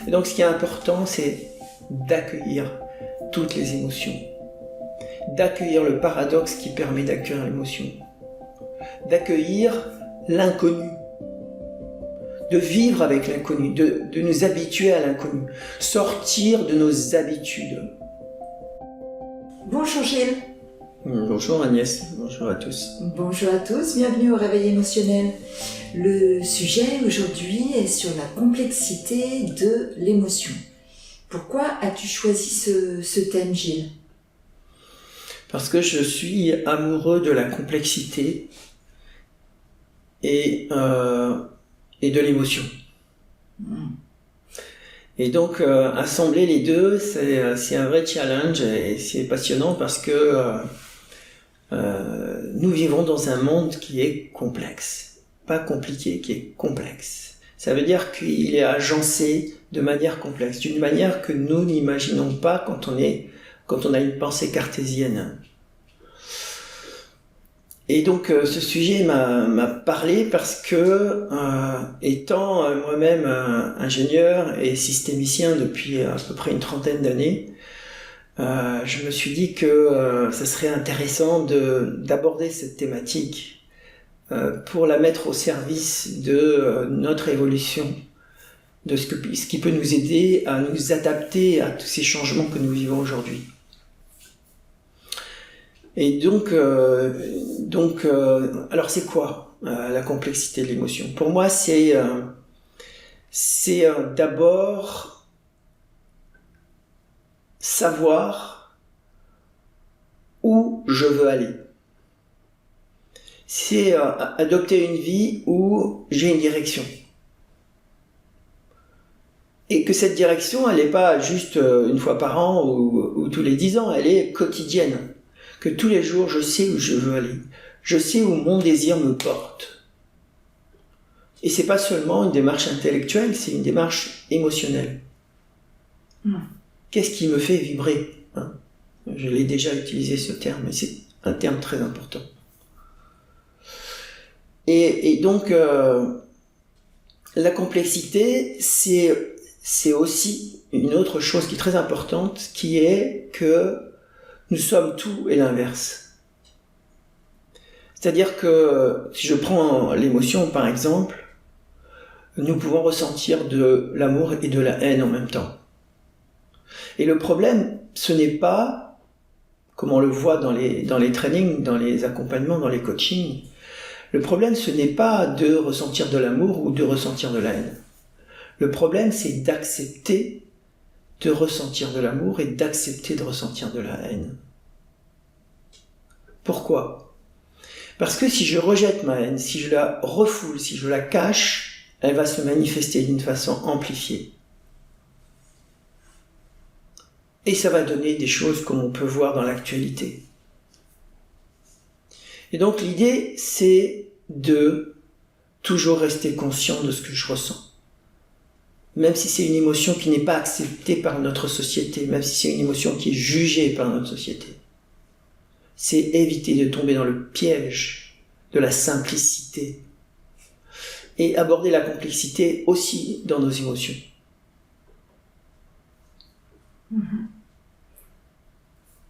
Et donc ce qui est important, c'est d'accueillir toutes les émotions, d'accueillir le paradoxe qui permet d'accueillir l'émotion, d'accueillir l'inconnu, de vivre avec l'inconnu, de nous habituer à l'inconnu, sortir de nos habitudes. Bonjour Gilles. Bonjour Agnès, bonjour à tous. Bonjour à tous, bienvenue au Réveil émotionnel. Le sujet aujourd'hui est sur la complexité de l'émotion. Pourquoi as-tu choisi ce thème, Gilles ? Parce que je suis amoureux de la complexité et de l'émotion. Et donc, assembler les deux, c'est un vrai challenge et c'est passionnant parce que nous vivons dans un monde qui est complexe. Pas compliqué, qui est complexe. Ça veut dire qu'il est agencé de manière complexe, d'une manière que nous n'imaginons pas quand on a une pensée cartésienne. Et donc ce sujet m'a parlé parce que, étant moi-même ingénieur et systémicien depuis à peu près une trentaine d'années, je me suis dit que ça serait intéressant d'aborder cette thématique pour la mettre au service de notre évolution, de ce qui peut nous aider à nous adapter à tous ces changements que nous vivons aujourd'hui. Et donc, alors c'est quoi la complexité de l'émotion ? Pour moi, c'est d'abord savoir où je veux aller. C'est adopter une vie où j'ai une direction. Et que cette direction, elle n'est pas juste une fois par an ou tous les 10 ans, elle est quotidienne. Que tous les jours, je sais où je veux aller. Je sais où mon désir me porte. Et c'est pas seulement une démarche intellectuelle, c'est une démarche émotionnelle. Qu'est-ce qui me fait vibrer ? Je l'ai déjà utilisé ce terme, mais c'est un terme très important. Et donc, la complexité, c'est aussi une autre chose qui est très importante, qui est que nous sommes tout et l'inverse. C'est-à-dire que, si je prends l'émotion par exemple, nous pouvons ressentir de l'amour et de la haine en même temps. Et le problème, ce n'est pas, comme on le voit dans les trainings, dans les accompagnements, dans les coachings, le problème, ce n'est pas de ressentir de l'amour ou de ressentir de la haine. Le problème, c'est d'accepter de ressentir de l'amour et d'accepter de ressentir de la haine. Pourquoi ? Parce que si je rejette ma haine, si je la refoule, si je la cache, elle va se manifester d'une façon amplifiée. Et ça va donner des choses comme on peut voir dans l'actualité. Et donc l'idée, c'est de toujours rester conscient de ce que je ressens. Même si c'est une émotion qui n'est pas acceptée par notre société, même si c'est une émotion qui est jugée par notre société. C'est éviter de tomber dans le piège de la simplicité et aborder la complexité aussi dans nos émotions.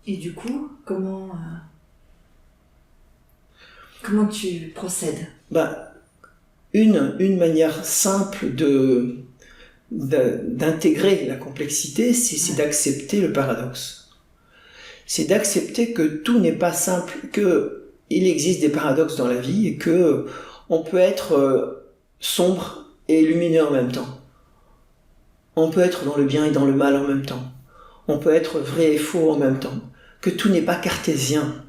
Et du coup, comment tu procèdes ? Une manière simple d'intégrer la complexité, c'est d'accepter le paradoxe. C'est d'accepter que tout n'est pas simple, qu'il existe des paradoxes dans la vie et que on peut être sombre et lumineux en même temps. On peut être dans le bien et dans le mal en même temps. On peut être vrai et faux en même temps. Que tout n'est pas cartésien.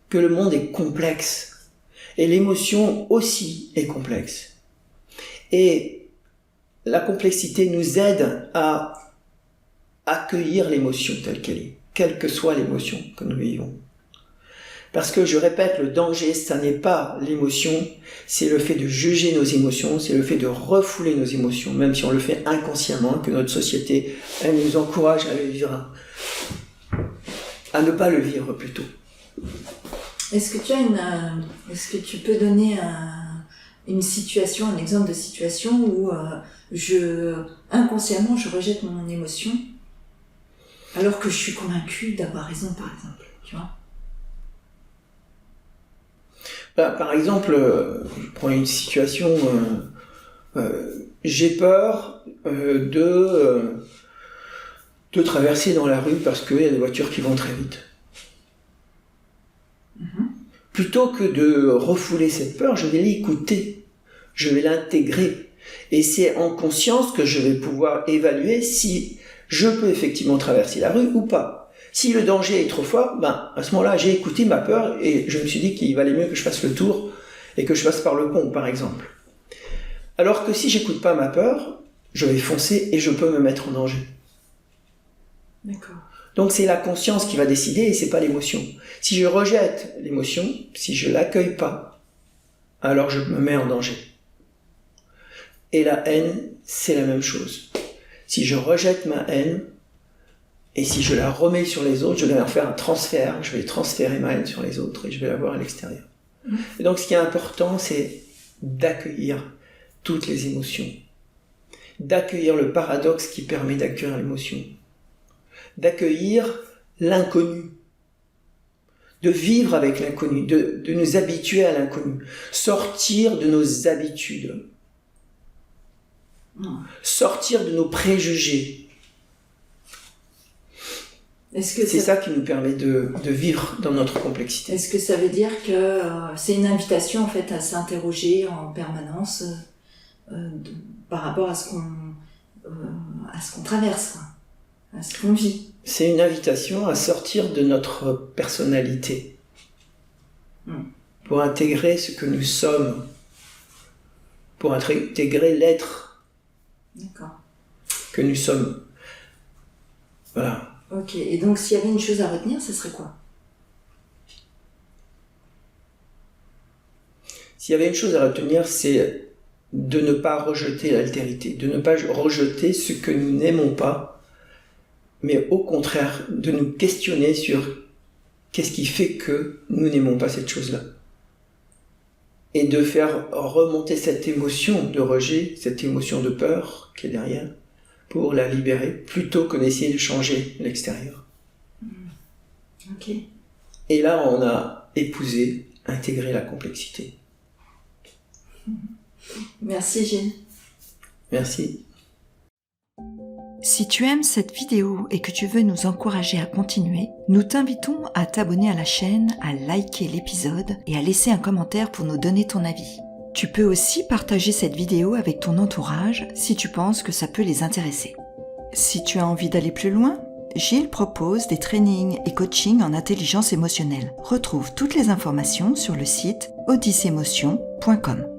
Que le monde est complexe. Et l'émotion aussi est complexe. Et la complexité nous aide à accueillir l'émotion telle qu'elle est, quelle que soit l'émotion que nous vivons. Parce que, je répète, le danger, ça n'est pas l'émotion, c'est le fait de juger nos émotions, c'est le fait de refouler nos émotions, même si on le fait inconsciemment, que notre société, elle nous encourage à le vivre, à ne pas le vivre plutôt. Est-ce que tu peux donner une situation, un exemple de situation où inconsciemment je rejette mon émotion alors que je suis convaincue d'avoir raison, par exemple, tu vois. Par exemple, je prends une situation, j'ai peur de traverser dans la rue parce qu'il y a des voitures qui vont très vite. Plutôt que de refouler cette peur, je vais l'écouter, je vais l'intégrer. Et c'est en conscience que je vais pouvoir évaluer si je peux effectivement traverser la rue ou pas. Si le danger est trop fort, à ce moment-là, j'ai écouté ma peur et je me suis dit qu'il valait mieux que je fasse le tour et que je passe par le pont, par exemple. Alors que si j'écoute pas ma peur, je vais foncer et je peux me mettre en danger. D'accord. Donc c'est la conscience qui va décider et c'est pas l'émotion. Si je rejette l'émotion, si je l'accueille pas, alors je me mets en danger. Et la haine, c'est la même chose. Si je rejette ma haine, et si je la remets sur les autres, je vais en faire un transfert, je vais transférer ma haine sur les autres et je vais la voir à l'extérieur. Et donc ce qui est important, c'est d'accueillir toutes les émotions, d'accueillir le paradoxe qui permet d'accueillir l'émotion, d'accueillir l'inconnu, de vivre avec l'inconnu, de nous habituer à l'inconnu, sortir de nos habitudes, sortir de nos préjugés. C'est ça qui nous permet de vivre dans notre complexité. Est-ce que ça veut dire que c'est une invitation en fait à s'interroger en permanence par rapport à ce qu'on traverse, à ce qu'on vit? C'est une invitation à sortir de notre personnalité pour intégrer ce que nous sommes, pour intégrer l'être que nous sommes. Voilà. Ok, et donc s'il y avait une chose à retenir, ce serait quoi? S'il y avait une chose à retenir, c'est de ne pas rejeter l'altérité, de ne pas rejeter ce que nous n'aimons pas, mais au contraire, de nous questionner sur qu'est-ce qui fait que nous n'aimons pas cette chose-là. Et de faire remonter cette émotion de rejet, cette émotion de peur qui est derrière, pour la libérer, plutôt que d'essayer de changer l'extérieur. Ok. Et là, on a épousé, intégré la complexité. Merci Gilles. Merci. Si tu aimes cette vidéo et que tu veux nous encourager à continuer, nous t'invitons à t'abonner à la chaîne, à liker l'épisode et à laisser un commentaire pour nous donner ton avis. Tu peux aussi partager cette vidéo avec ton entourage si tu penses que ça peut les intéresser. Si tu as envie d'aller plus loin, Gilles propose des trainings et coachings en intelligence émotionnelle. Retrouve toutes les informations sur le site odyssemotion.com.